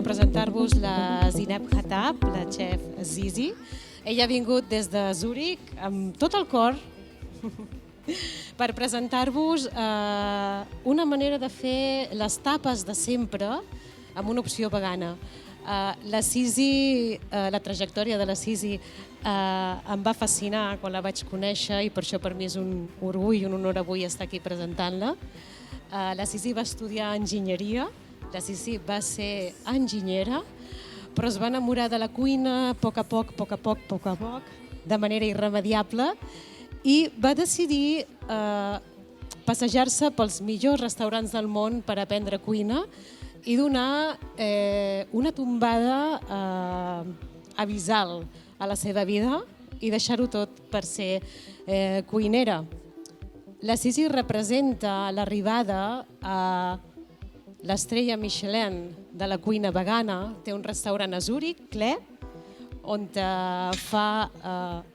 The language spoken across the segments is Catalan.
a presentar-vos la Zineb Hattab, la xef Zizi. Ella ha vingut des de Zúrich amb tot el cor per presentar-vos una manera de fer les tapes de sempre amb una opció vegana. La Zizi, la trajectòria de la Zizi em va fascinar quan la vaig conèixer i per això per mi és un orgull i un honor avui estar aquí presentant-la. La Zizi va estudiar enginyeria, la Zizi va ser enginyera, però es va enamorar de la cuina a poc a poc, de manera irremediable, i va decidir passejar-se pels millors restaurants del món per aprendre cuina i donar una tombada abissal a la seva vida i deixar-ho tot per ser cuinera. La Zizi representa l'arribada a l'estrella Michelin de la cuina vegana. Té un restaurant a Zúrich, Klee, on fa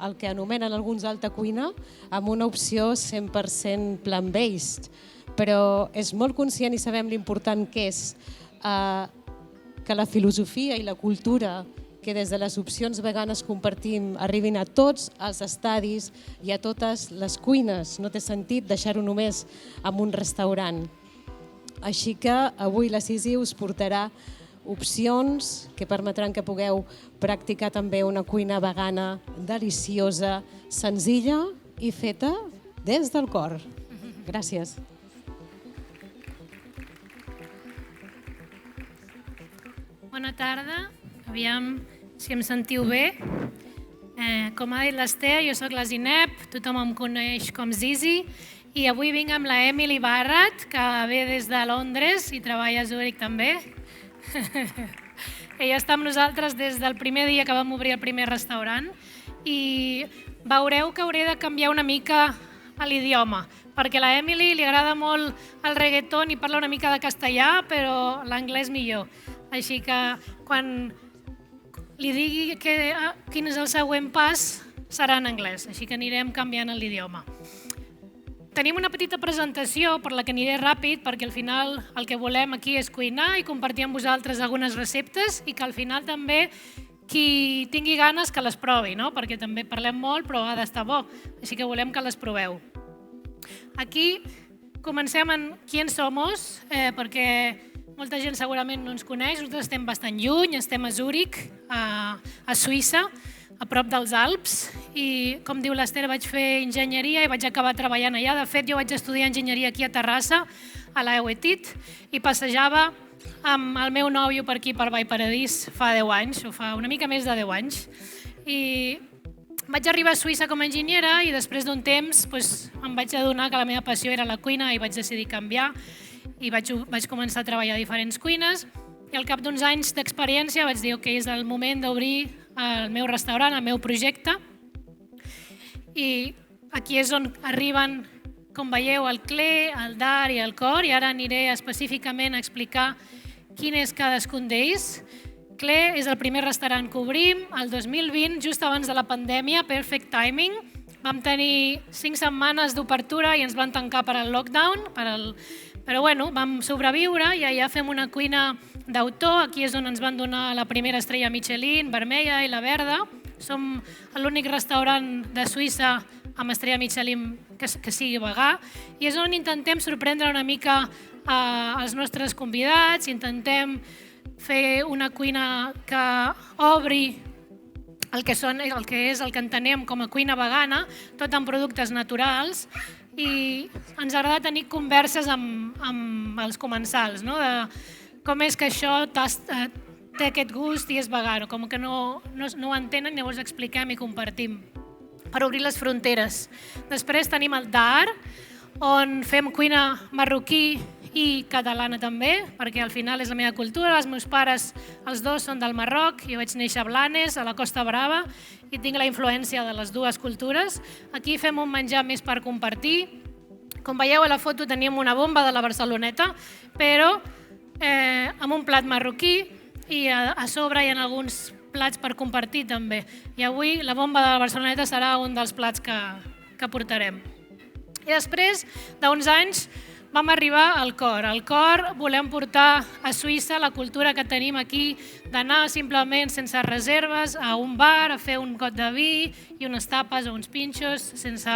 el que anomenen alguns alta cuina amb una opció 100% plant-based. Però és molt conscient i sabem l'important que és que la filosofia i la cultura que des de les opcions veganes compartim arribin a tots els estadis i a totes les cuines. No té sentit deixar-ho només en un restaurant. Així que avui la Zizi us portarà opcions que permetran que pugueu practicar també una cuina vegana deliciosa, senzilla i feta des del cor. Gràcies. Bona tarda, aviam si em sentiu bé. Com ha dit l'Ester, jo soc la Zineb, tothom em coneix com Zizi, i avui vinc amb la Emily Barrat, que ve des de Londres i treballa a Zúrich també. Ella està amb nosaltres des del primer dia que vam obrir el primer restaurant i veureu que hauré de canviar una mica l'idioma, perquè a la Emily li agrada molt el reggaeton i parla una mica de castellà, però l'anglès millor. Així que quan li digui quin és el següent pas, serà en anglès, així que anirem canviant l'idioma. Tenim una petita presentació per la que aniré ràpid, perquè al final el que volem aquí és cuinar i compartir amb vosaltres algunes receptes i que al final també qui tingui ganes que les provi, no? Perquè també parlem molt però ha d'estar bo, així que volem que les proveu. Aquí comencem en Quién Somos, perquè molta gent segurament no ens coneix, nosaltres estem bastant lluny, estem a Zúrich, a Suïssa, a prop dels Alps, i com diu l'Ester, vaig fer enginyeria i vaig acabar treballant allà. De fet, jo vaig estudiar enginyeria aquí a Terrassa, a la EUETIT, i passejava amb el meu nòvio per aquí, per Vallparadís, fa 10 anys, o fa una mica més de 10 anys. I vaig arribar a Suïssa com a enginyera i després d'un temps em vaig adonar que la meva passió era la cuina i vaig decidir canviar i vaig començar a treballar a diferents cuines i al cap d'uns anys d'experiència vaig dir ok, és el moment d'obrir el meu restaurant, el meu projecte, i aquí és on arriben, com veieu, el Klee, el Dar i el Cor, i ara aniré específicament a explicar quin és cadascun d'ells. Klee és el primer restaurant que obrim el 2020, just abans de la pandèmia, perfect timing. Vam tenir 5 setmanes d'obertura i ens van tancar per al lockdown, però bueno, vam sobreviure i allà fem una cuina d'autor. Aquí és on ens van donar la primera estrella Michelin, vermella i la verda. Som l'únic restaurant de Suïssa amb estrella Michelin que sigui vegà i és on intentem sorprendre una mica els nostres convidats, intentem fer una cuina que obri el que és el que entenem com a cuina vegana, tot amb productes naturals, i ens agrada tenir converses amb els comensals, no? De com és que això té aquest gust i és vegà, com que no ho entenen, llavors expliquem i compartim per obrir les fronteres. Després tenim el Dar, on fem cuina marroquí i catalana també, perquè al final és la meva cultura. Els meus pares, els dos, són del Marroc, jo vaig néixer a Blanes, a la Costa Brava, i tinc la influència de les dues cultures. Aquí fem un menjar més per compartir. Com veieu a la foto tenim una bomba de la Barceloneta, però amb un plat marroquí i a sobre hi ha alguns plats per compartir també. I avui la bomba de la Barceloneta serà un dels plats que portarem. I després d'uns anys vam arribar al cor. Al cor volem portar a Suïssa la cultura que tenim aquí d'anar simplement sense reserves a un bar a fer un got de vi i unes tapes o uns pinxos sense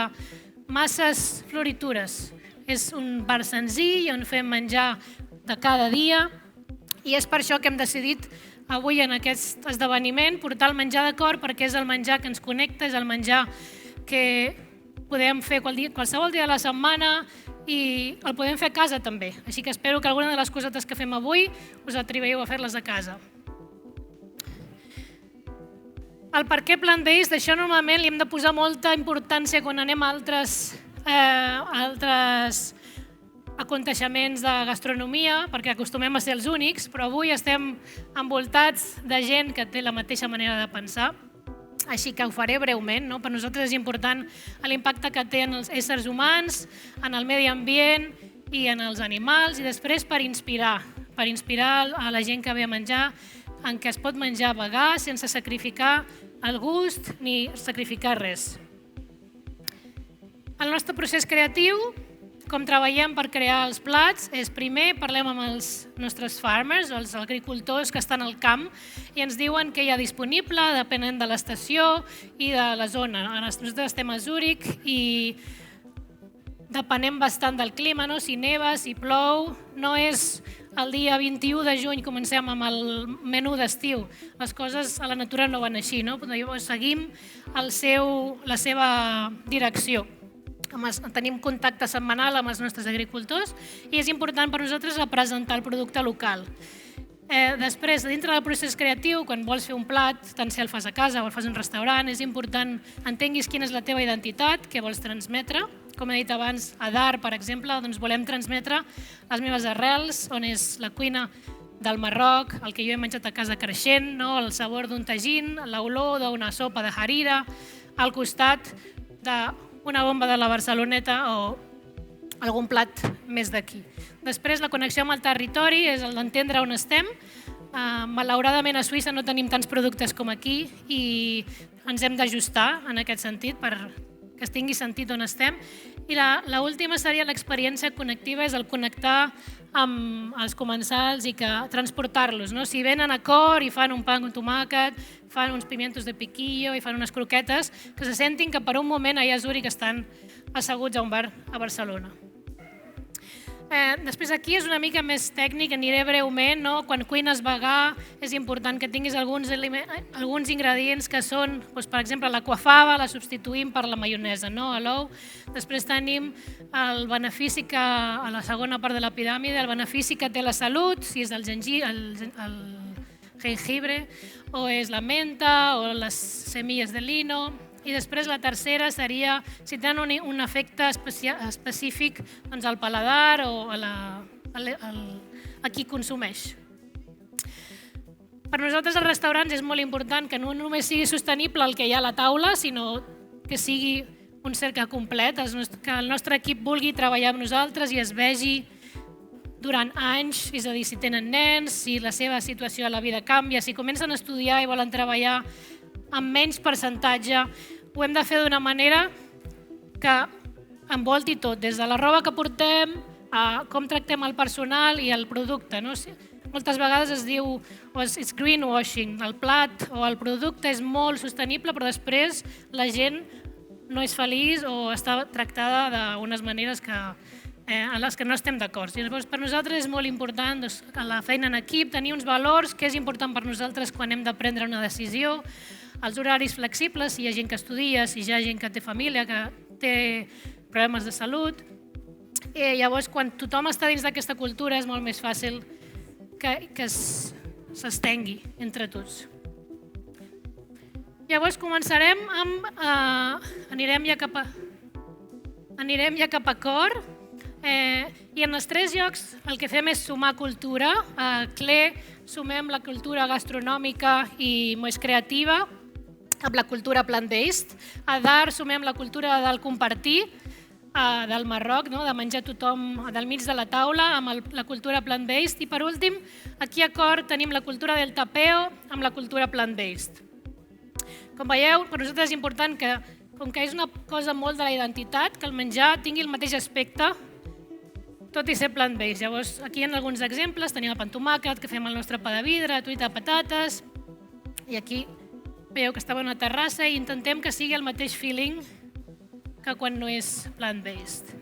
masses floritures. És un bar senzill on fem menjar de cada dia i és per això que hem decidit avui en aquest esdeveniment portar el menjar de cor perquè és el menjar que ens connecta, és el menjar que podem fer qualsevol dia de la setmana i el podem fer a casa també. Així que espero que alguna de les cosetes que fem avui us atreveieu a fer-les a casa. El per què plant-based, això normalment li hem de posar molta importància quan anem a altres aconteixements de gastronomia, perquè acostumem a ser els únics, però avui estem envoltats de gent que té la mateixa manera de pensar, així que ho faré breument. Per nosaltres és important l'impacte que té en els éssers humans, en el medi ambient i en els animals, i després per inspirar a la gent que ve a menjar en què es pot menjar vegà sense sacrificar el gust ni sacrificar res. El nostre procés creatiu, com treballem per crear els plats, és primer parlem amb els nostres farmers, els agricultors que estan al camp, i ens diuen què hi ha disponible, depenent de l'estació i de la zona. Nosaltres estem a Zúrich i depenem bastant del clima, si neva, si plou. No és el dia 21 de juny comencem amb el menú d'estiu. Les coses a la natura no van així, llavors seguim la seva direcció. Tenim contacte setmanal amb els nostres agricultors i és important per nosaltres representar el producte local. Després, dintre del procés creatiu, quan vols fer un plat, tant si el fas a casa o el fas en un restaurant, és important entenguis quina és la teva identitat, què vols transmetre. Com he dit abans, a Dar, per exemple, volem transmetre les meves arrels, on és la cuina del Marroc, el que jo he menjat a casa creixent, el sabor d'un tagín, l'olor d'una sopa de harira, al costat d'una bomba de la Barceloneta o algun plat més d'aquí. Després, la connexió amb el territori és el d'entendre on estem. Malauradament, a Suïssa no tenim tants productes com aquí i ens hem d'ajustar en aquest sentit per que es tingui sentit on estem. I l'última seria l'experiència connectiva, és el connectar amb els comensals i transportar-los. Si venen a cor i fan un pa amb tomàquet, fan uns pimientos de piquillo i fan unes croquetes, que se sentin que per un moment allà a Zúrich estan asseguts a un bar a Barcelona. Després aquí és una mica més tècnic, aniré breument. Quan cuines vegà és important que tinguis alguns ingredients que són, per exemple, l'aquafaba la substituïm per la maionesa, a l'ou. Després tenim el benefici que, a la segona part de la piràmide, el benefici que té la salut, si és el jengibre, o és la menta, o les semilles de lino. I després la tercera seria si tenen un efecte específic al paladar o a qui consumeix. Per nosaltres als restaurants és molt important que no només sigui sostenible el que hi ha a la taula, sinó que sigui un cercle complet, que el nostre equip vulgui treballar amb nosaltres i es vegi durant anys, és a dir, si tenen nens, si la seva situació a la vida canvia, si comencen a estudiar i volen treballar amb menys percentatge, ho hem de fer d'una manera que envolti tot, des de la roba que portem a com tractem el personal i el producte. Moltes vegades es diu it's greenwashing, el plat o el producte és molt sostenible, però després la gent no és feliç o està tractada d'unes maneres en les que no estem d'acord. Per nosaltres és molt important la feina en equip, tenir uns valors, que és important per nosaltres quan hem de prendre una decisió, els horaris flexibles, si hi ha gent que estudia, si hi ha gent que té família, que té problemes de salut. Llavors, quan tothom està dins d'aquesta cultura, és molt més fàcil que s'estengui entre tots. Llavors, començarem amb... Anirem ja cap a cor. I en els 3 llocs el que fem és sumar cultura. A CLE sumem la cultura gastronòmica i més creativa, amb la cultura plant-based. A Dar sumem la cultura del compartir, del Marroc, de menjar tothom del mig de la taula, amb la cultura plant-based. I per últim, aquí a Cor tenim la cultura del tapeo amb la cultura plant-based. Com veieu, per nosaltres és important que, com que és una cosa molt de la identitat, que el menjar tingui el mateix aspecte tot i ser plant-based. Llavors, aquí hi ha alguns exemples. Tenim el pa amb tomàquet, que fem el nostre pa de vidre, truita de patates. I aquí veieu que estava a una terrassa i intentem que sigui el mateix feeling que quan no és plant-based.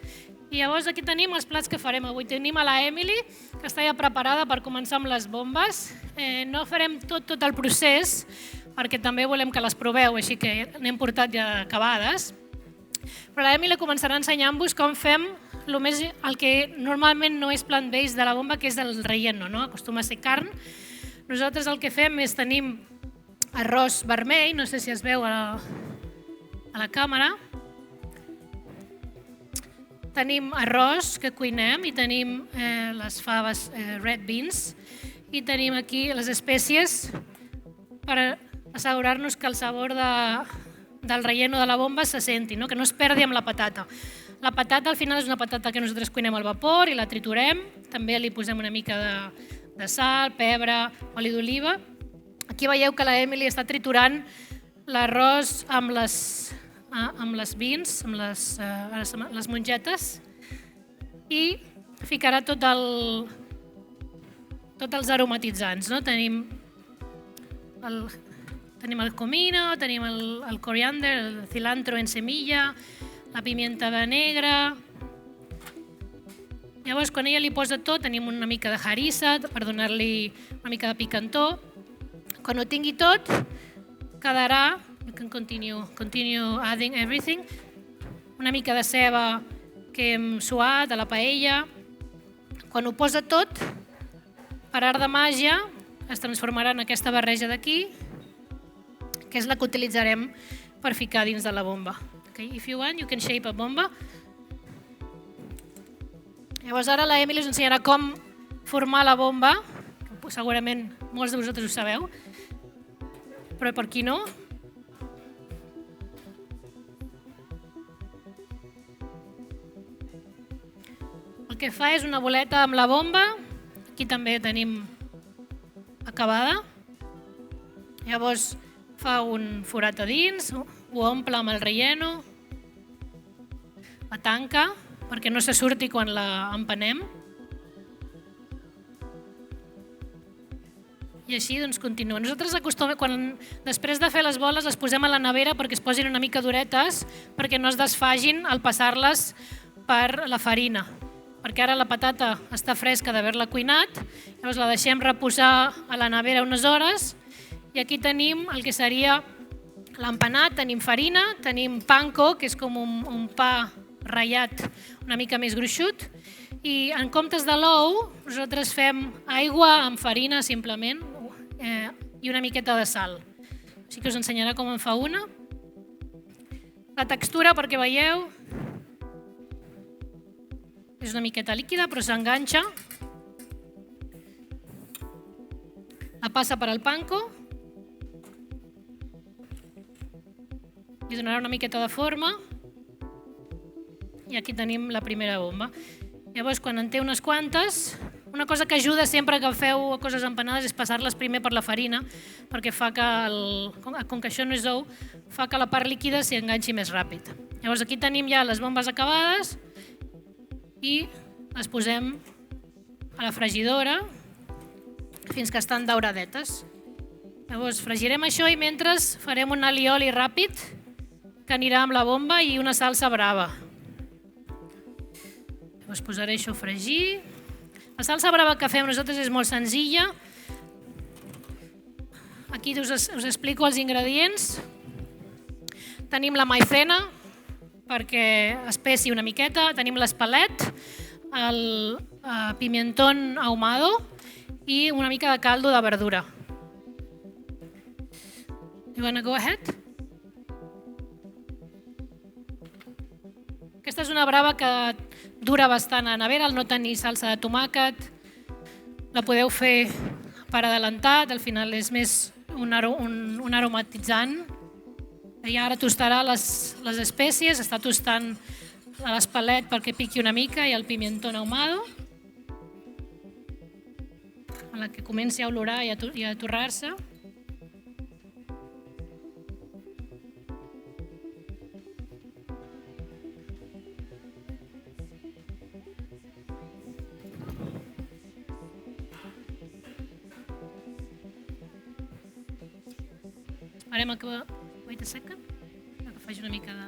I llavors aquí tenim els plats que farem avui. Tenim a la Emily, que està ja preparada per començar amb les bombes. No farem tot el procés, perquè també volem que les proveu, així que n'hem portat ja acabades. Però la Emily començarà ensenyant-vos com fem el que normalment no és plant-based de la bomba, que és el relleno, no? Acostuma a ser carn. Nosaltres el que fem és tenim arròs vermell, no sé si es veu a la càmera. Tenim arròs que cuinem i tenim les faves red beans i tenim aquí les espècies per assegurar-nos que el sabor del relleno de la bomba se senti, no? Que no es perdi amb la patata. La patata al final és una patata que nosaltres cuinem al vapor i la triturem. També li posem una mica de sal, pebre, oli d'oliva. Aquí veieu que la Emily està triturant l'arròs amb les beans, amb les mongetes, i ficarà tots els aromatitzants. No? Tenim el comino, tenim el coriander, el cilantro en semilla, la pimienta negra. Llavors, quan ella li posa tot, tenim una mica de harissa per donar-li una mica de picantó. Quan ho tingui tot, quedarà, you can continue adding everything, una mica de ceba que hem suat a la paella. Quan ho posa tot, per art de màgia, es transformarà en aquesta barreja d'aquí, que és la que utilitzarem per ficar dins de la bomba. Okay? If you want, you can shape a bomba. Llavors ara la Emily us ensenyarà com formar la bomba, que segurament molts de vosaltres ho sabeu, però per qui no? El que fa és una boleta amb la bomba, aquí també tenim acabada. Llavors fa un forat a dins, ho omple amb el relleno, la tanca perquè no se surti quan la empanem. I així doncs continua. Nosaltres després de fer les boles les posem a la nevera perquè es posin una mica duretes perquè no es desfagin al passar-les per la farina. Perquè ara la patata està fresca d'haver-la cuinat, llavors la deixem reposar a la nevera unes hores i aquí tenim el que seria l'empanat, tenim farina, tenim panko, que és com un pa ratllat una mica més gruixut, i en comptes de l'ou nosaltres fem aigua amb farina simplement i una miqueta de sal. Així que us ensenyarà com en fa una. La textura, perquè veieu, és una miqueta líquida però s'enganxa. La passa per al panko, li donarà una miqueta de forma i aquí tenim la primera bomba. Llavors, quan en té unes quantes, una cosa que ajuda sempre que feu coses empanades és passar-les primer per la farina perquè fa que, com que això no és ou, fa que la part líquida s'hi enganxi més ràpid. Llavors aquí tenim ja les bombes acabades i les posem a la fregidora fins que estan dauradetes. Llavors fregirem això i mentre farem un alioli ràpid que anirà amb la bomba i una salsa brava. Llavors posaré això a fregir. La salsa brava que fem nosaltres és molt senzilla. Aquí us explico els ingredients. Tenim la maicena perquè espessi una miqueta, tenim l'espelet, el pimentón ahumado i una mica de caldo de verdura. You wanna go ahead? Aquesta és una brava que dura bastant a la nevera, al no tenir salsa de tomàquet. La podeu fer per adelantat, al final és més un aromatitzant. I ara tostarà les espècies, està tostant l'espelet perquè piqui una mica i el pimentón ahumado. A la que comenci a olorar i a torrar-se. Esperem que... Wait a second. Que faci una mica de...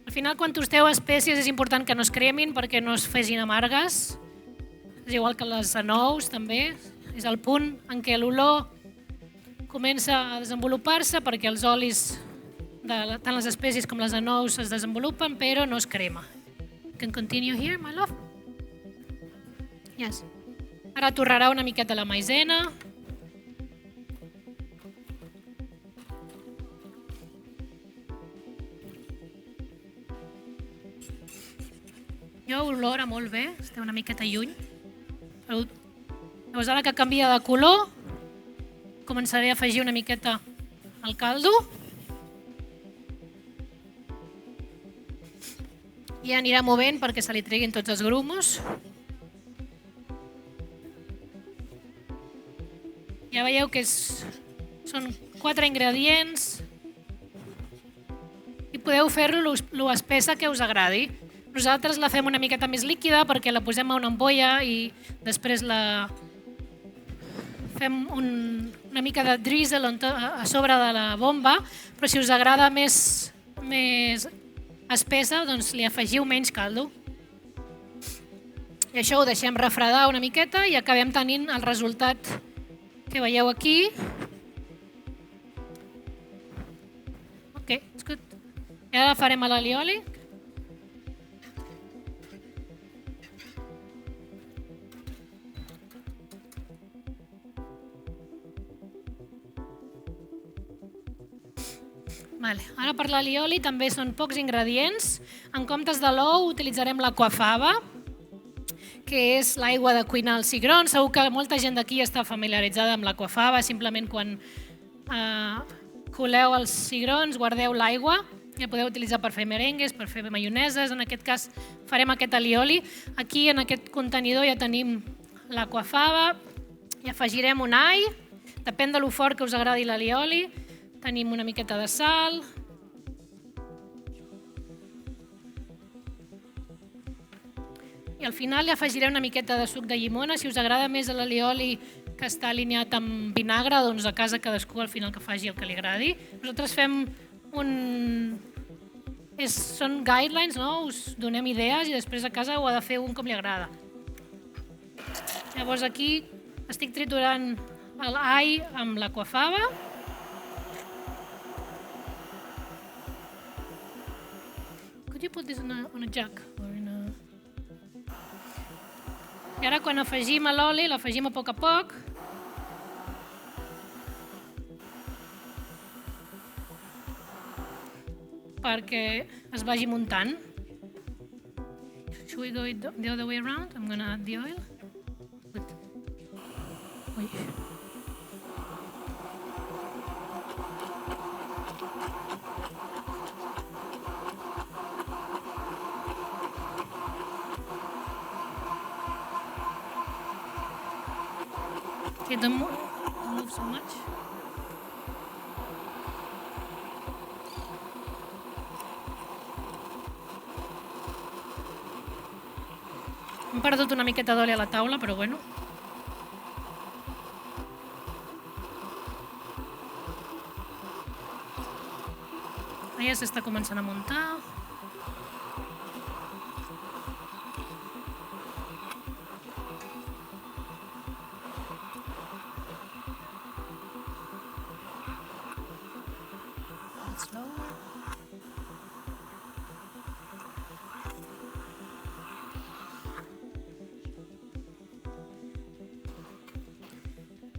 Al final, quan tosteu espècies, és important que no es cremin perquè no es facin amargues. És igual que les anous, també. És el punt en què l'olor comença a desenvolupar-se perquè els olis de tant les espècies com les anous es desenvolupen, però no es crema. Can continue here, my love? Yes. Ara torrarà una miqueta la maizena. Jo olora molt bé, esteu una miqueta lluny. Llavors ara que canvia de color, començaré a afegir una miqueta al caldo. I anirà movent perquè se li treguin tots els grumos. Ja veieu que són 4 ingredients i podeu fer-lo lo espessa que us agradi. Nosaltres la fem una miqueta més líquida perquè la posem a una ampolla i després la fem una mica de drizzle a sobre de la bomba, però si us agrada més espessa, doncs li afegiu menys caldo. I això ho deixem refredar una miqueta i acabem tenint el resultat que veieu aquí. Ok, és good. I ara farem l'alioli. Vale. Ara per l'alioli també són pocs ingredients. En comptes de l'ou utilitzarem l'aquafaba, que és l'aigua de cuinar els cigrons. Segur que molta gent d'aquí està familiaritzada amb l'aquafaba. Simplement quan coleu els cigrons guardeu l'aigua. Ja podeu utilitzar per fer merengues, per fer maioneses. En aquest cas farem aquest alioli. Aquí en aquest contenidor ja tenim l'aquafaba. I afegirem un all. Depèn de lo fort que us agradi l'alioli. Tenim una miqueta de sal. I al final li afegiré una miqueta de suc de llimona. Si us agrada més l'alioli que està alineat amb vinagre, doncs a casa cadascú al final que faci el que li agradi. Nosaltres fem són guidelines, no? Us donem idees i després a casa ho ha de fer un com li agrada. Llavors aquí estic triturant l'all amb l'aquafaba. Could you put this on a jug? I ara quan afegim l'oli, l'afegim a poc, perquè es vagi muntant. Should we go the other way around? I'm going to add the oil. Ui. Okay, don't move so much. Hem perdut una miqueta d'oli a la taula, però bueno. Ja s'està començant a muntar.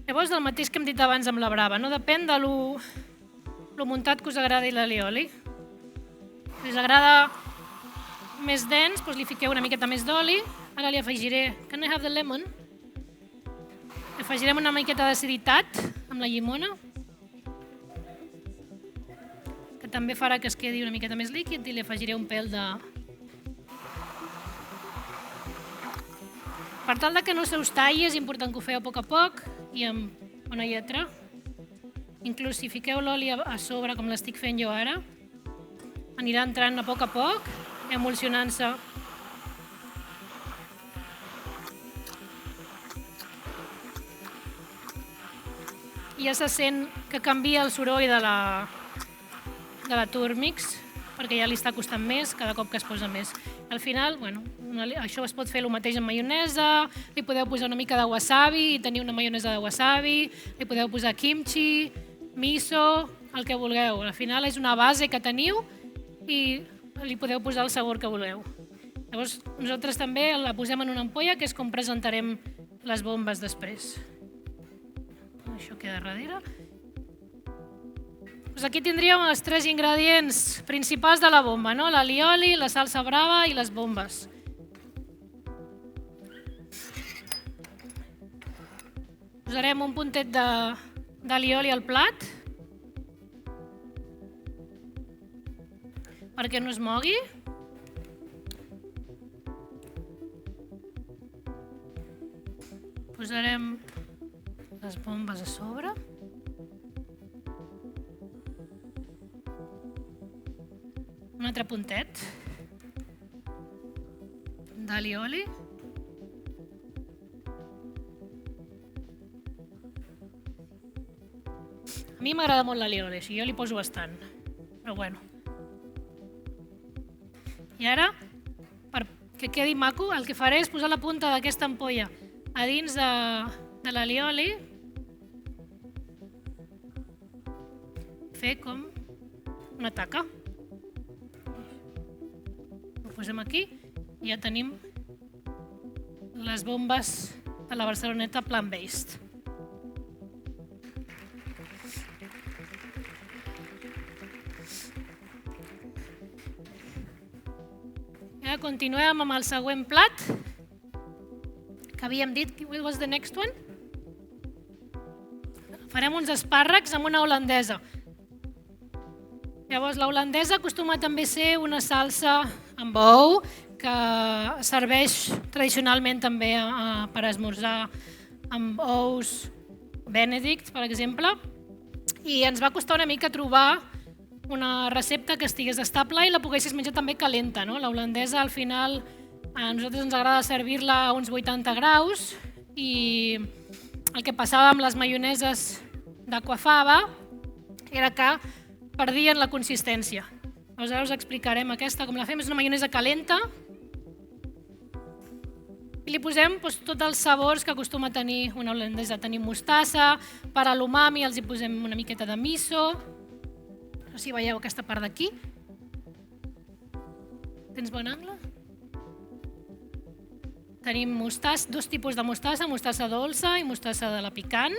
Llavors, el mateix que hem dit abans amb la brava, no? Depèn de lo muntat que us agradi l'alioli. Si us agrada més dens, doncs li fiqueu una miqueta més d'oli. Ara li afegiré, can I have the lemon? Li afegirem una miqueta d'aciditat amb la llimona, que també farà que es quedi una miqueta més líquid, i li afegiré un pèl de... Per tal que no se us talli, és important que ho feu a poc i amb bona lletra. Inclús si fiqueu l'oli a sobre, com l'estic fent jo ara, anirà entrant a poc emulsionant-se. I ja se sent que canvia el soroll de la Turmix, perquè ja li està costant més cada cop que es posa més. Al final, això es pot fer el mateix amb maionesa, li podeu posar una mica de wasabi i tenir una maionesa de wasabi, li podeu posar kimchi, miso, el que vulgueu. Al final és una base que teniu i li podeu posar el sabor que vulgueu. Llavors, nosaltres també la posem en una ampolla, que és com presentarem les bombes després. Això queda darrere. Aquí tindríem els 3 ingredients principals de la bomba, l'alioli, la salsa brava i les bombes. Posarem un puntet d'alioli al plat perquè no es mogui. Posarem les bombes a sobre. Un altre puntet d'alioli. A mi m'agrada molt l'alioli, jo li poso bastant, però bueno. I ara, perquè quedi maco, el que faré és posar la punta d'aquesta ampolla a dins de l'alioli, fer com una taca. Ho posem aquí i ja tenim les bombes de la Barceloneta plant-based. I ara continuem amb el següent plat que havíem dit. What was the next one? Farem uns espàrrecs amb una holandesa. Llavors, la holandesa acostuma també a ser una salsa amb ou que serveix tradicionalment també per esmorzar amb ous Benedict, per exemple. I ens va costar una mica trobar una recepta que estigués estable i la poguessis menjar també calenta. La holandesa, al final, a nosaltres ens agrada servir-la a uns 80 graus i el que passava amb les maioneses d'aquafaba era que perdien la consistència. Llavors ara us explicarem aquesta, com la fem. És una maionesa calenta i li posem tots els sabors que acostuma a tenir una holandesa. Tenim mostassa, per a l'umami els hi posem una miqueta de miso. No sé si veieu aquesta part d'aquí. Tens bon angle? Tenim dos tipus de mostassa, mostassa dolça i mostassa de la picant.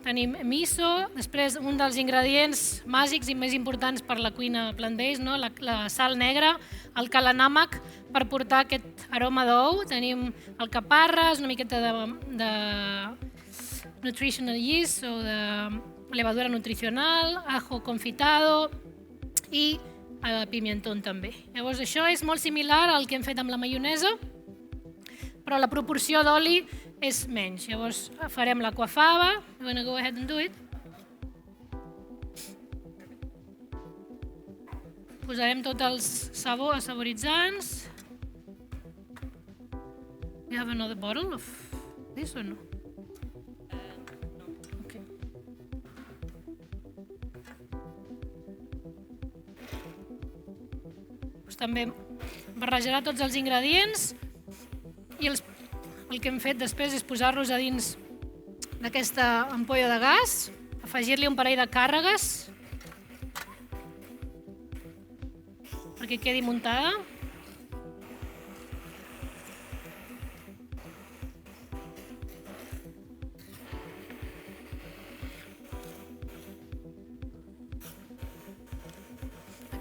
Tenim miso, després un dels ingredients màgics i més importants per la cuina plant-based, la sal negra, el calanàmac per portar aquest aroma d'ou. Tenim alcaparres, una miqueta de nutritional yeast o de levadura nutricional, ajo confitado i pimentón també. Llavors això és molt similar al que hem fet amb la maionesa, però la proporció d'oli és menys. Llavors farem l'aquafaba. You wanna go ahead and do it? Posarem tots els saboritzants. You have another bottle of this or no? Okay. També barrejarà tots els ingredients i el que hem fet després és posar-los a dins d'aquesta ampolla de gas, afegir-li un parell de càrregues perquè quedi muntada.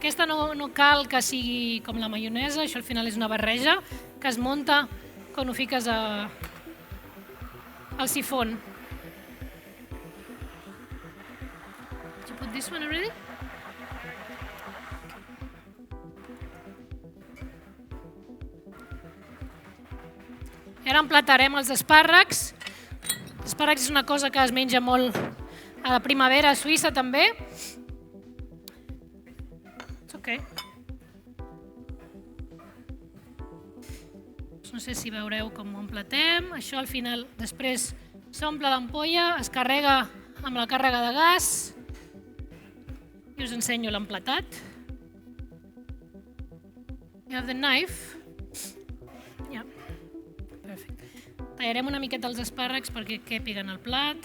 Aquesta no cal que sigui com la maionesa, això al final és una barreja que es munta quan ho fiques al sifon. Did you put this one already? I ara emplatarem els espàrrecs. Els espàrrecs és una cosa que es menja molt a la primavera a Suïssa també. It's okay. No sé si veureu com ho emplatem. Això al final, després s'omple l'ampolla, es carrega amb la càrrega de gas i us ensenyo l'emplatat. You have the knife. Yeah. Perfecte. Tallarem una miqueta els espàrrecs perquè quepiguen al plat.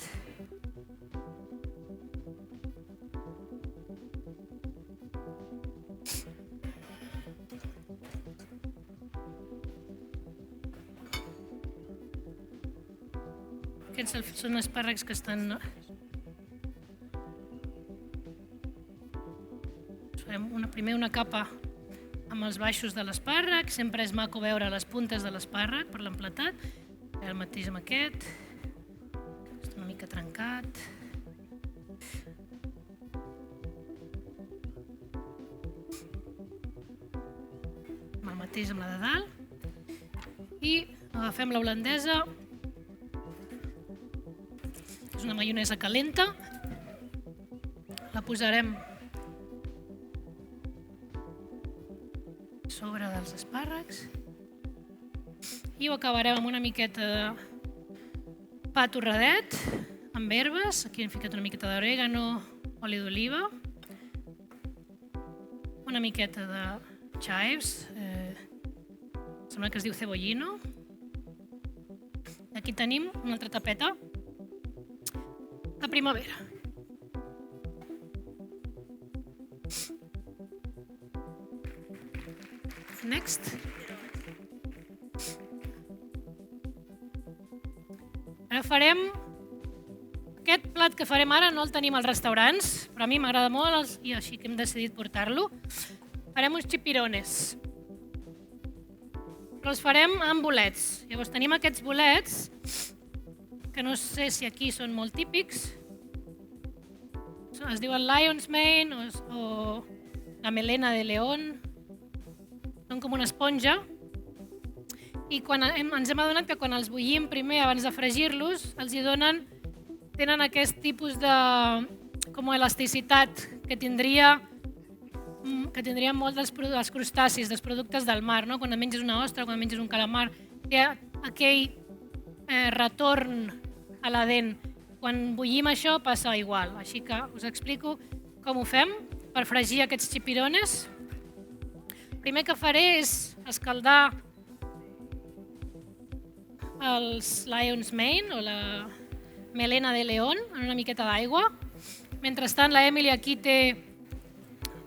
Aquests són espàrrecs que estan... Farem primer una capa amb els baixos de l'espàrrec. Sempre és maco veure les puntes de l'espàrrec per l'emplatat. El mateix amb aquest. Està una mica trencat. El mateix amb la de dalt. I agafem la holandesa. És una maionesa calenta, la posarem sobre dels espàrrecs i ho acabarem amb una miqueta de pa torradet amb herbes. Aquí hem ficat una miqueta d'orègano, oli d'oliva, una miqueta de chives, sembla que es diu cebollino. Aquí tenim una altra tapeta de primavera. Next. Ara farem... Aquest plat que farem ara no el tenim als restaurants, però a mi m'agrada molt i així que hem decidit portar-lo. Farem uns chipirones. Però els farem amb bolets. Llavors tenim aquests bolets que no sé si aquí són molt típics. Es diuen Lion's Mane o la melena de león. Són com una esponja. I ens hem adonat que quan els bullim primer, abans de fregir-los, tenen aquest tipus de com elasticitat que tindrien molt dels crustacis, dels productes del mar. Quan menges una ostra, quan menges un calamar, té aquell retorn a la dent. Quan bullim això passa igual, així que us explico com ho fem per fregir aquests chipirones. El primer que faré és escaldar els Lion's Mane o la melena de león en una miqueta d'aigua. Mentrestant, la Emily aquí té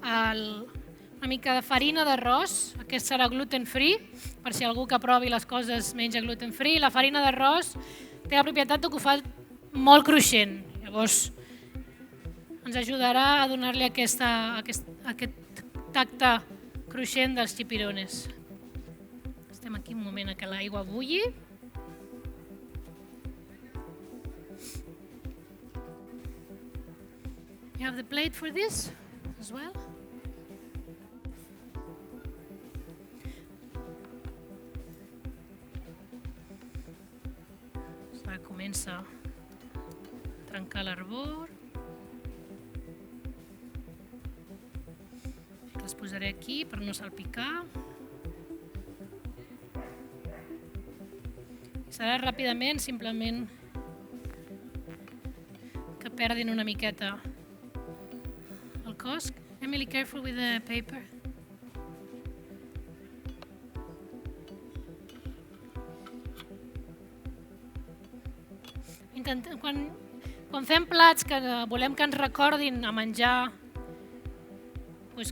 una mica de farina d'arròs. Aquest serà gluten free, per si algú que provi les coses menja gluten free. La farina d'arròs té la propietat que ho fa molt cruixent. Llavors, ens ajudarà a donar-li aquest tacte cruixent dels chipirones. Estem aquí un moment a que l'aigua bulli. You have the plate for this as well? Ara comença a trencar l'arbor. Les posaré aquí per no salpicar. Serà ràpidament, simplement que perdin una miqueta el cos. Emily, careful with the paper. Quan fem plats que volem que ens recordin a menjar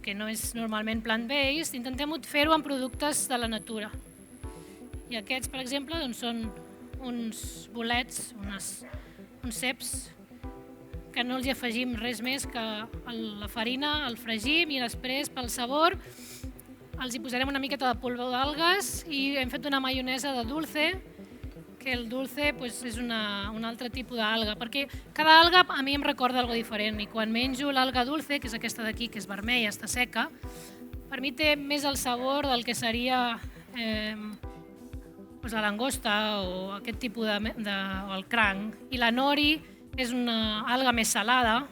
que no és normalment plant-based, intentem fer-ho amb productes de la natura. I aquests, per exemple, són uns bolets, uns ceps, que no els hi afegim res més que la farina, el fregim i després, pel sabor, els hi posarem una miqueta de polvo d'algues i hem fet una maionesa de dulce, que el dulce és un altre tipus d'alga, perquè cada alga a mi em recorda alguna cosa diferent i quan menjo l'alga dulce, que és aquesta d'aquí, que és vermella, està seca, per mi té més el sabor del que seria la langosta o aquest tipus o el cranc. I la nori és una alga més salada.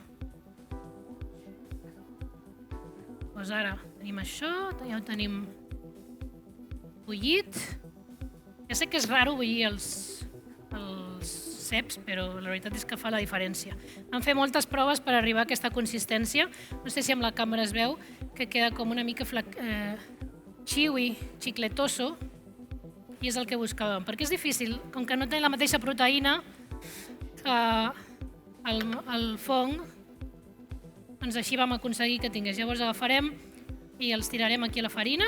Doncs ara tenim això, ja ho tenim bullit. Ja sé que és raro bullir els ceps, però la veritat és que fa la diferència. Vam fer moltes proves per arribar a aquesta consistència. No sé si amb la càmera es veu, que queda com una mica chewy, xicletoso, i és el que buscàvem. Perquè és difícil, com que no té la mateixa proteïna que el fong, doncs així vam aconseguir que tingués. Llavors agafarem i els tirarem aquí a la farina,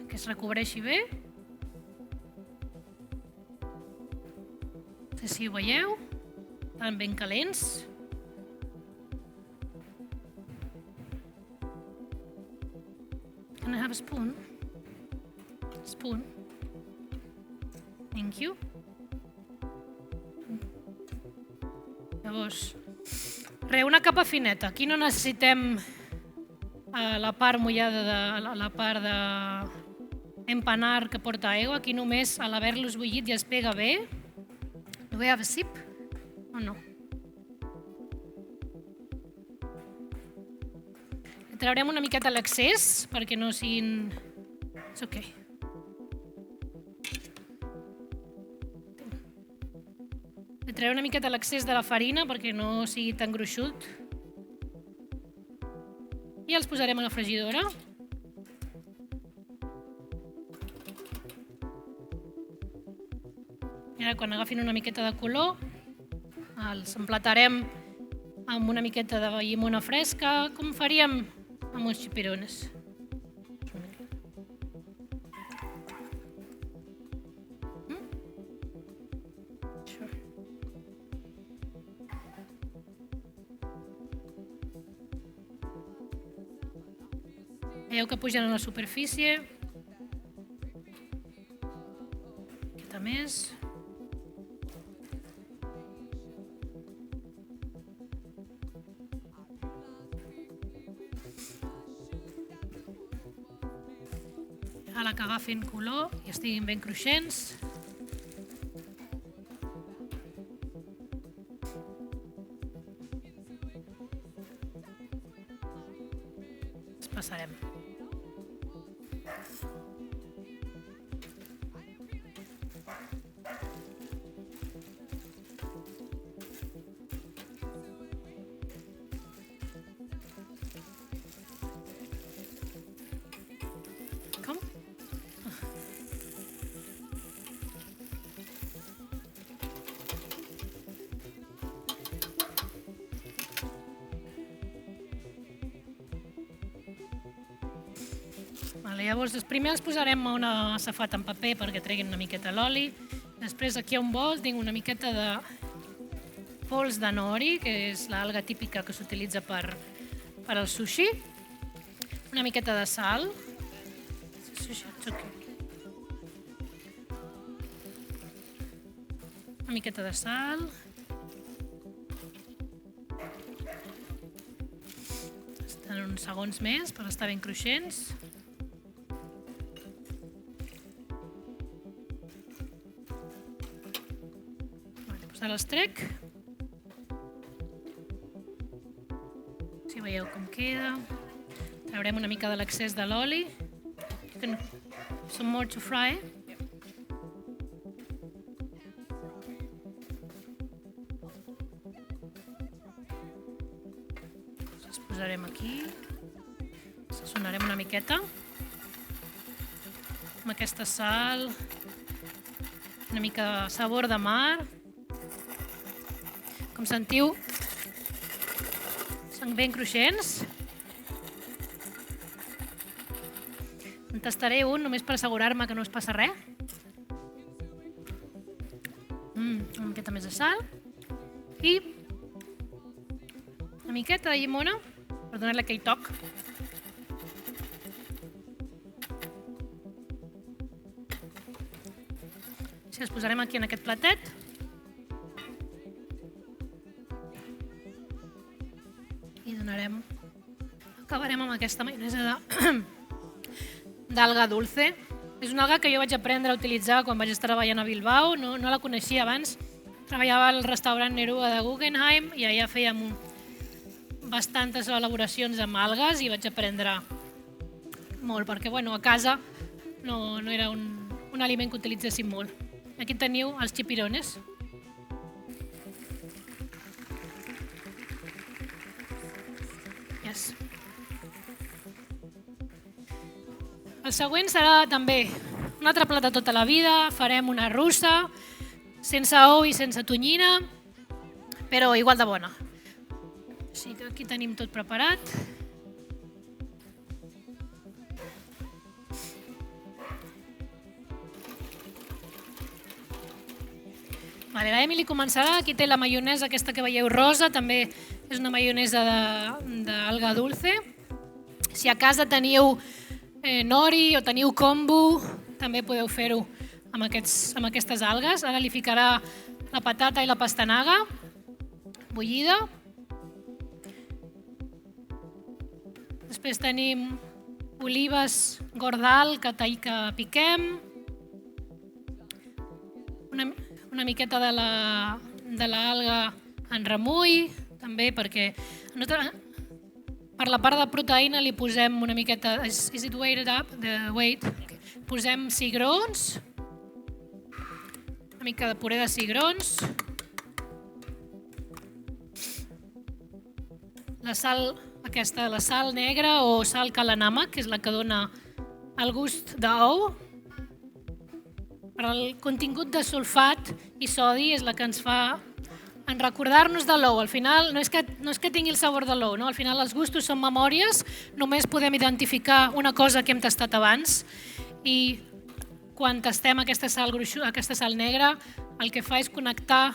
que es recobreixi bé. No sé si ho veieu, estan ben calents. Can I have a spoon? Spoon. Thank you. Llavors, una capa fineta. Aquí no necessitem la part mullada, la part d'empanar que porta aigua. Aquí només, a l'haver-los bullit, ja es pega bé. Do we have a sip? O no? Traurem una miqueta l'excés perquè no siguin... És ok. Traurem una miqueta l'excés de la farina perquè no sigui tan gruixut. I els posarem a la fregidora. I ara, quan agafin una miqueta de color, els emplatarem amb una miqueta de llimona fresca, com faríem amb uns chipirones. Veieu que pugen a la superfície. Miqueta més. A la que agafin color i estiguin ben cruixents. Els passarem. Com? Llavors, primer els posarem a una safata amb paper perquè treguin una miqueta l'oli. Després, aquí a un bol, tinc una miqueta de pols de nori, que és l'alga típica que s'utilitza per al sushi. Una miqueta de sal. Una miqueta de sal. Estan uns segons més per estar ben cruixents. Ara els trec. Si veieu com queda. Traurem una mica de l'excés de l'oli. Some more to fry. Els posarem aquí. Sazonarem una miqueta. Amb aquesta sal. Una mica de sabor de mar. Com sentiu, són ben cruixents. En tastaré un només per assegurar-me que no es passa res. Una miqueta més de sal. I una miqueta de llimona per donar-li aquell toc. Si els posarem aquí en aquest platet. I acabarem amb aquesta maionesa d'alga dulce. És una alga que jo vaig aprendre a utilitzar quan vaig estar treballant a Bilbao. No la coneixia abans. Treballava al restaurant Nerua de Guggenheim i allà fèiem bastantes elaboracions amb algues i vaig aprendre molt, perquè a casa no era un aliment que utilitzéssim molt. Aquí teniu els chipirones. Yes. El següent serà també un altre plat de tota la vida. Farem una russa, sense ou i sense tonyina, però igual de bona. Així que aquí tenim tot preparat. L'Emily començarà. Aquí té la maionesa aquesta que veieu rosa, també és una maionesa d'alga dulce. Si a casa teniu nori o teniu kombu, també podeu fer-ho amb aquestes algues. Ara li ficarà la patata i la pastanaga bullida. Després tenim olives gordal que piquem. Una miqueta de l'alga en remull, també perquè per la part de proteïna li posem una miqueta, is it weighted up? The weight. Posem cigrons, una mica de puré de cigrons, la sal aquesta, la sal negra o sal calanama, que és la que dona el gust d'ou. Però el contingut de sulfat i sodi és la que ens fa en recordar-nos de l'ou. Al final no és que tingui el sabor de l'ou, no? Al final els gustos són memòries, només podem identificar una cosa que hem tastat abans i quan tastem aquesta sal negra el que fa és connectar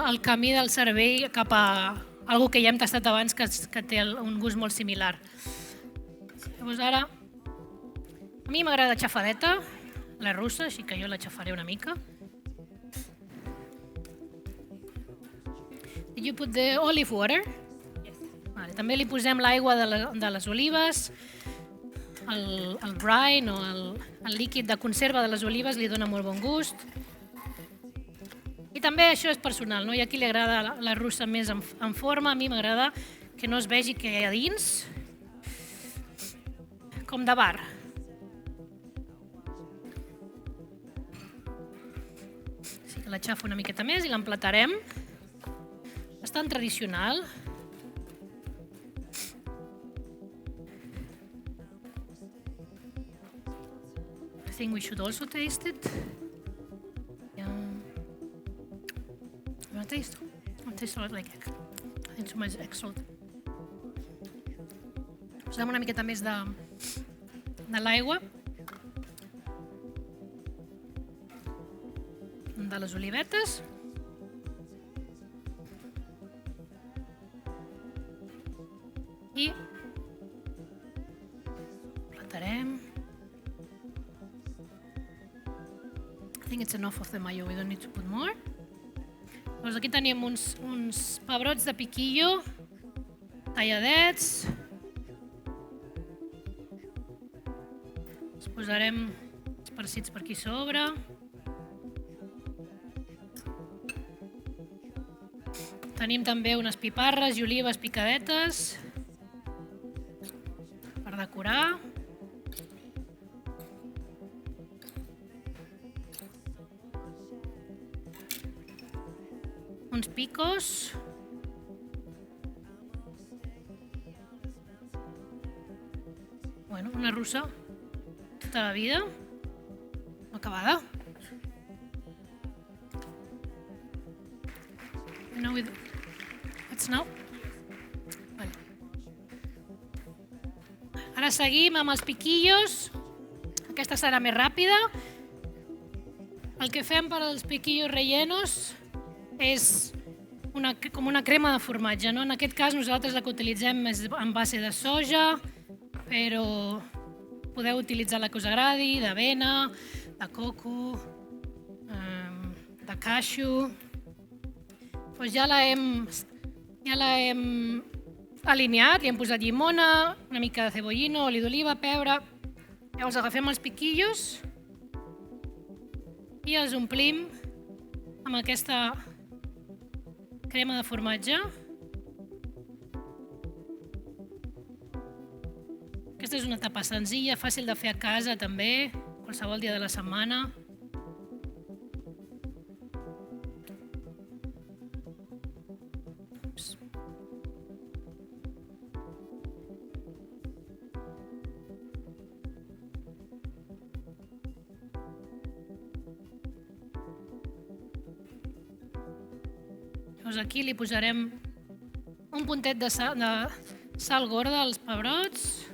el camí del cervell cap a algo que ja hem tastat abans que té un gust molt similar. Llavors ara, a mi m'agrada xafadeta, la russa, així que jo la xafaré una mica. Did you put the olive water? Yes. Vale, també li posem l'aigua de les olives, el brine o el líquid de conserva de les olives li dona molt bon gust. I també això és personal, no? Hi ha qui li agrada la russa més en forma, a mi m'agrada que no es vegi què hi ha dins, com de bar. Així que la xafo una miqueta més i l'emplatarem. Bastant tradicional. I think we should also taste it. You want to taste? I'll taste a lot like egg. I think too much egg salt. Posem una miqueta més de l'aigua de les olivetes. I platarem. I think it's enough of the mayo, we don't need to put more. Doncs aquí tenim uns pebrots de piquillo talladets. Els posarem esparcits per aquí sobre. Tenim també unes piparres i olives picadetes per decorar. Uns picos. Bueno, una russa tota la vida, acabada. Vale. Ara seguim amb els piquillos. Aquesta serà més ràpida. El que fem per als piquillos rellenos és com una crema de formatge, no? En aquest cas nosaltres la que utilitzem és en base de soja, però podeu utilitzar la que us agradi, d'avena, de coco, de cashew. Doncs ja la hem alineat, li hem posat llimona, una mica de cebollino, oli d'oliva, pebre. Llavors agafem els piquillos i els omplim amb aquesta crema de formatge. Aquesta és una tapa senzilla, fàcil de fer a casa també. qualsevol dia de la setmana. Llavors aquí li posarem un puntet de sal gorda als pebrots.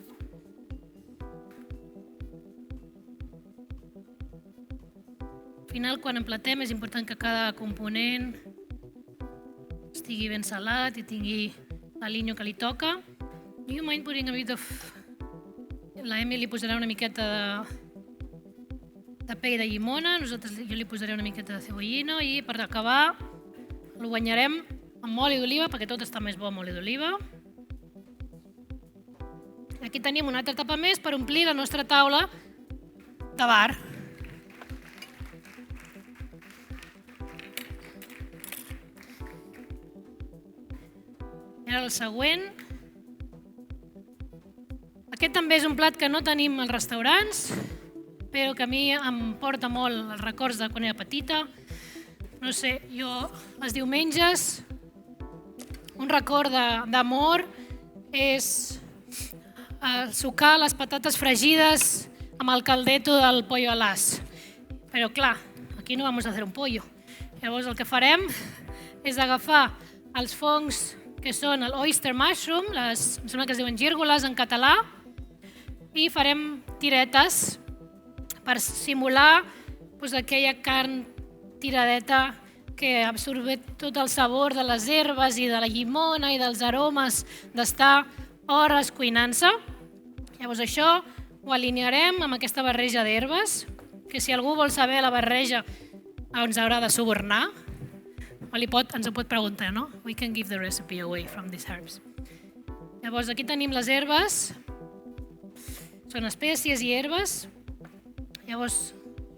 Al final, quan emplatem, és important que cada component estigui ben salat i tingui l'aliño que li toca. Do you mind putting a bit of... La Emily li posarà una miqueta de pell de llimona, jo li posaré una miqueta de cebollino i per acabar ho banyarem amb oli d'oliva perquè tot està més bo amb oli d'oliva. Aquí tenim una altra tapa més per omplir la nostra taula de bar. I ara el següent. Aquest també és un plat que no tenim als restaurants, però que a mi em porta molt els records de quan era petita. No sé, jo els diumenges, un record d'amor és sucar les patates fregides amb el caldeto del pollo al as. Però clar, aquí no vamos a hacer un pollo. Llavors el que farem és agafar els fongs que són el oyster mushroom, em sembla que es diuen gírgoles en català, i farem tiretes per simular aquella carn tiradeta que absorbeix tot el sabor de les herbes i de la llimona i dels aromes d'estar hores cuinant-se. Llavors això ho alinearem amb aquesta barreja d'herbes, que si algú vol saber la barreja ens haurà de subornar, ens ho pot preguntar, no? We can give the recipe away from these herbs. Llavors aquí tenim les herbes, són espècies i herbes. Llavors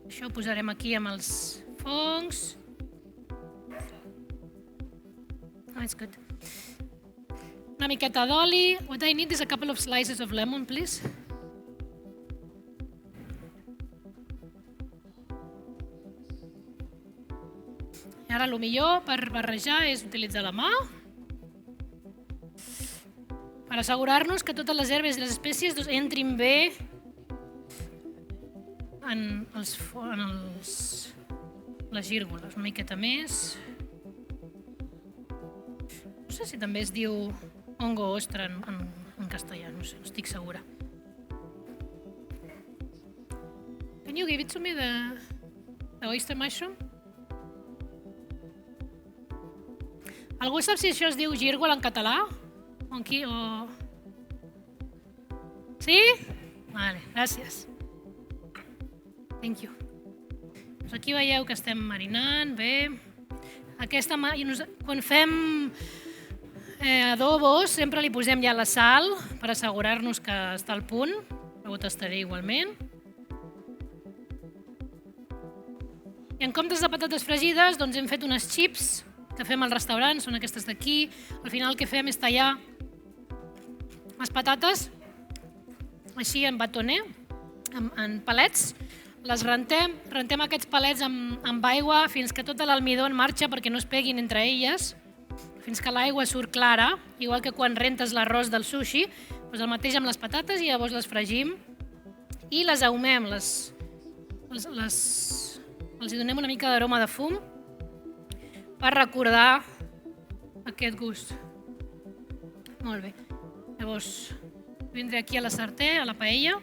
això ho posarem aquí amb els fongs. Oh, it's good. Una miqueta d'oli. What I need is a couple of slices of lemon, please. I ara el millor per barrejar és utilitzar la mà per assegurar-nos que totes les herbes i les espècies entrin bé en les gírgoles, una miqueta més. No sé si també es diu hongo ostra en castellà, no sé, no estic segura. Can you give it to me, the oyster mushroom? Algú sap si això es diu gírgol en català? Sí? Vale, gràcies. Thank you. Doncs aquí veieu que estem marinant bé. Quan fem adobos sempre li posem ja la sal per assegurar-nos que està al punt. Ho tastaré igualment. I en comptes de patates fregides doncs hem fet unes chips que fem al restaurant, són aquestes d'aquí. Al final el que fem és tallar les patates així en batoner, en palets. Les rentem aquests palets amb aigua fins que tota l'almidó en marxa perquè no es peguin entre elles, fins que l'aigua surt clara, igual que quan rentes l'arròs del sushi, doncs el mateix amb les patates i llavors les fregim i les ahumem, els hi donem una mica d'aroma de fum per recordar aquest gust. Molt bé. Llavors, vindré aquí a la sartè, a la paella.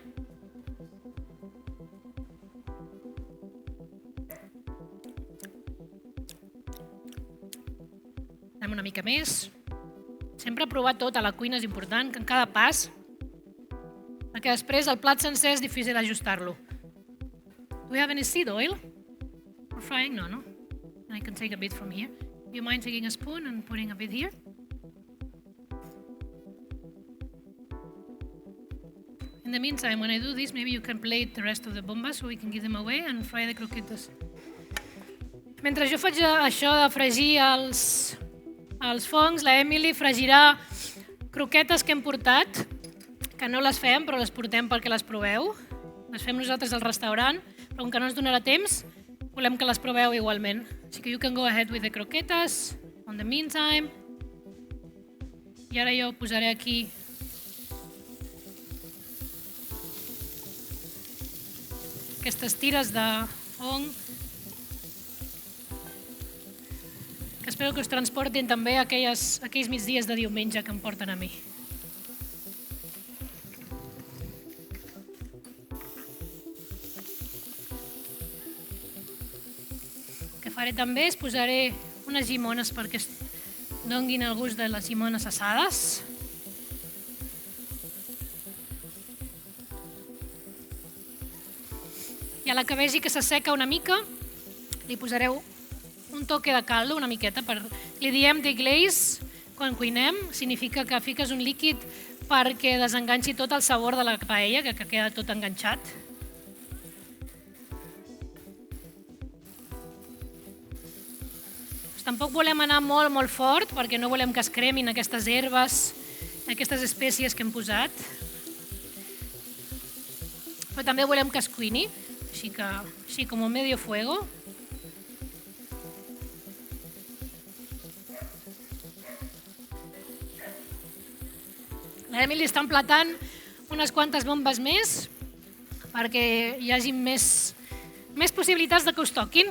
Anem una mica més. Sempre provar tot a la cuina és important, que en cada pas, perquè després el plat sencer és difícil ajustar-lo. Do we have any seed oil for frying? No. I can take a bit from here. Do you mind taking a spoon and putting a bit here? In the meantime, when I do this, maybe you can plate the rest of the bombas so we can give them away and fry the croquetas. Mentre jo faig això de fregir els fongs, la Emily fregirà croquetes que hem portat, que no les fem però les portem perquè les proveu, les fem nosaltres al restaurant, però com que no ens donarà temps, volem que les proveu igualment. Així que you can go ahead with the croquetas on the meantime. I ara jo posaré aquí aquestes tires de fong que espero que us transportin també a aquells migdies de diumenge que em porten a mi. El que faré també és posaré unes llimones perquè es donguin el gust de les llimones assades. I a la que vegi que s'asseca una mica, li posareu un toque de caldo, una miqueta, li diem deglaze quan cuinem, significa que fiques un líquid perquè desenganxi tot el sabor de la paella, que queda tot enganxat. Tampoc volem anar molt, molt fort, perquè no volem que es cremin aquestes herbes, aquestes espècies que hem posat. Però també volem que es cuini, així com a medio fuego. L'Emily està emplatant unes quantes bombes més perquè hi hagi més possibilitats de que us toquin.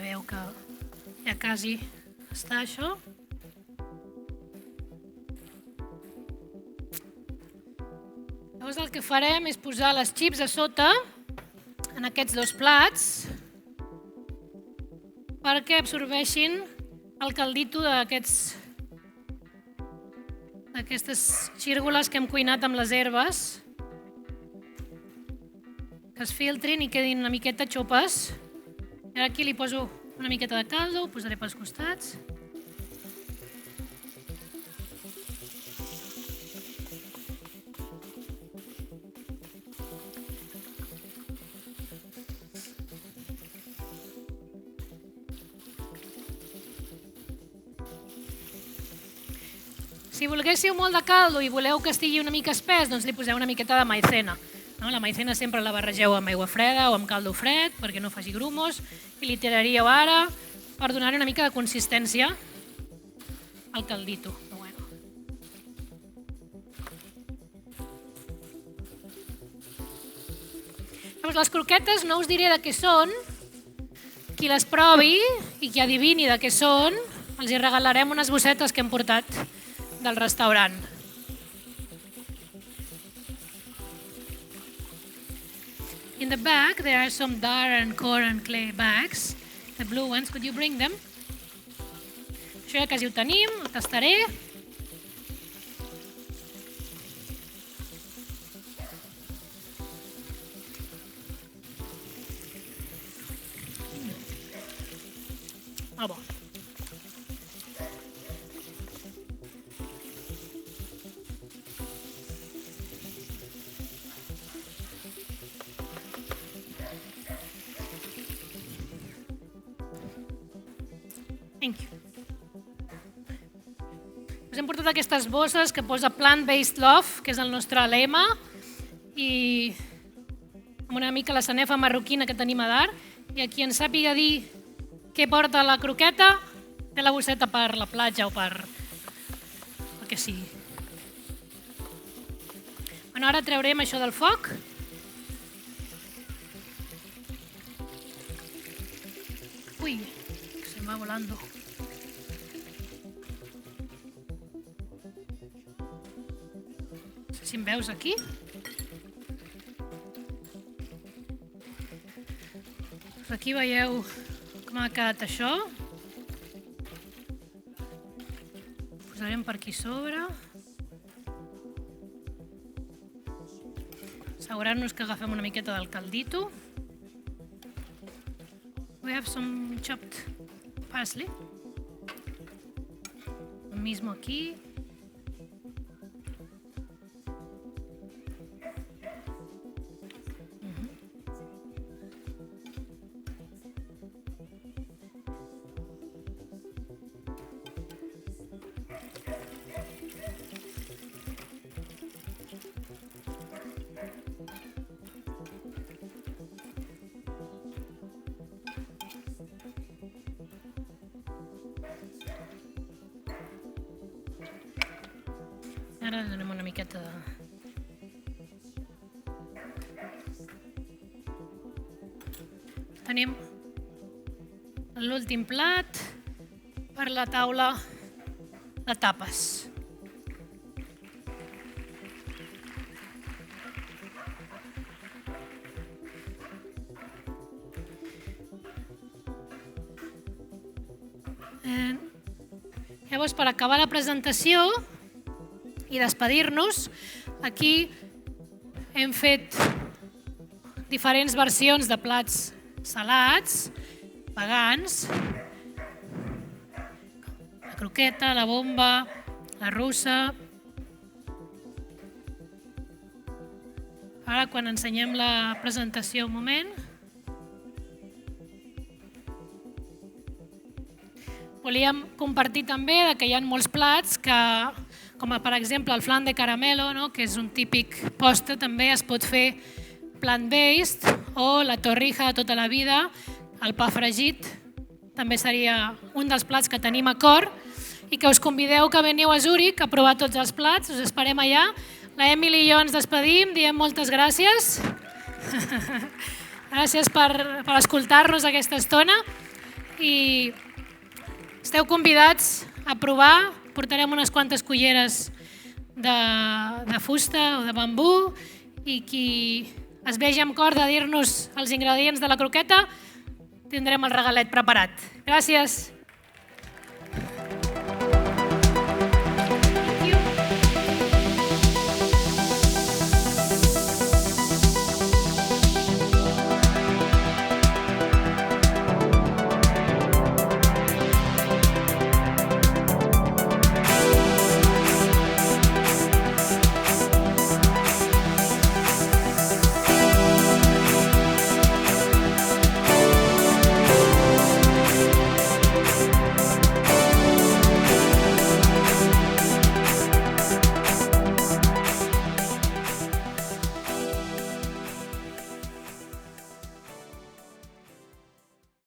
Veu que ja quasi està això. Llavors el que farem és posar les xips a sota en aquests dos plats perquè absorbeixin el caldito d'aquestes xírgoles que hem cuinat amb les herbes, que es filtrin i quedin una miqueta xopes. I ara aquí li poso una miqueta de caldo, ho posaré pels costats. Si volguéssiu molt de caldo i voleu que estigui una mica espès, doncs li poseu una miqueta de maicena. La maicena sempre la barregeu amb aigua freda o amb caldo fred perquè no faci grumos i li tiraríeu ara per donar-hi una mica de consistència al caldito. Llavors, les croquetes no us diré de què són. Qui les provi i qui adivini de què són, els hi regalarem unes bossetes que hem portat del restaurant. In the back, there are some dar and corn and clay bags. The blue ones, could you bring them? Això ja quasi ho tenim, ho tastaré. Molt bo. Thank you. Us hem portat aquestes bosses que posa Plant-Based Love, que és el nostre lema, i amb una mica la sanefa marroquina que tenim a Dar. I a qui en sàpiga dir què porta la croqueta, té la bosseta per la platja o per el que sigui. Bueno, ara treurem això del foc. Ui, que se va volando. No sé si em veus aquí. Aquí veieu com ha quedat això. Posarem per aquí sobre. assegurar-nos que agafem una miqueta del caldito. We have some chopped parsley. Lo mismo aquí. Ara donem una miqueta de... Tenim l'últim plat per la taula de tapes. Llavors, per acabar la presentació i despedir-nos, aquí hem fet diferents versions de plats salats, vegans, la croqueta, la bomba, la russa. Ara, quan ensenyem la presentació, un moment. Volíem compartir també que hi ha molts plats que, com per exemple el flan de caramelo, que és un típic postre, també es pot fer plant-based, o la torrija de tota la vida, el pa fregit, també seria un dels plats que tenim a cor i que us convideu que veniu a Zúrich a provar tots els plats, us esperem allà. La Emily i jo ens despedim, diem moltes gràcies. Gràcies per escoltar-nos aquesta estona i esteu convidats a provar, portarem unes quantes culleres de fusta o de bambú i qui es vegi amb cor de dir-nos els ingredients de la croqueta tindrem el regalet preparat. Gràcies.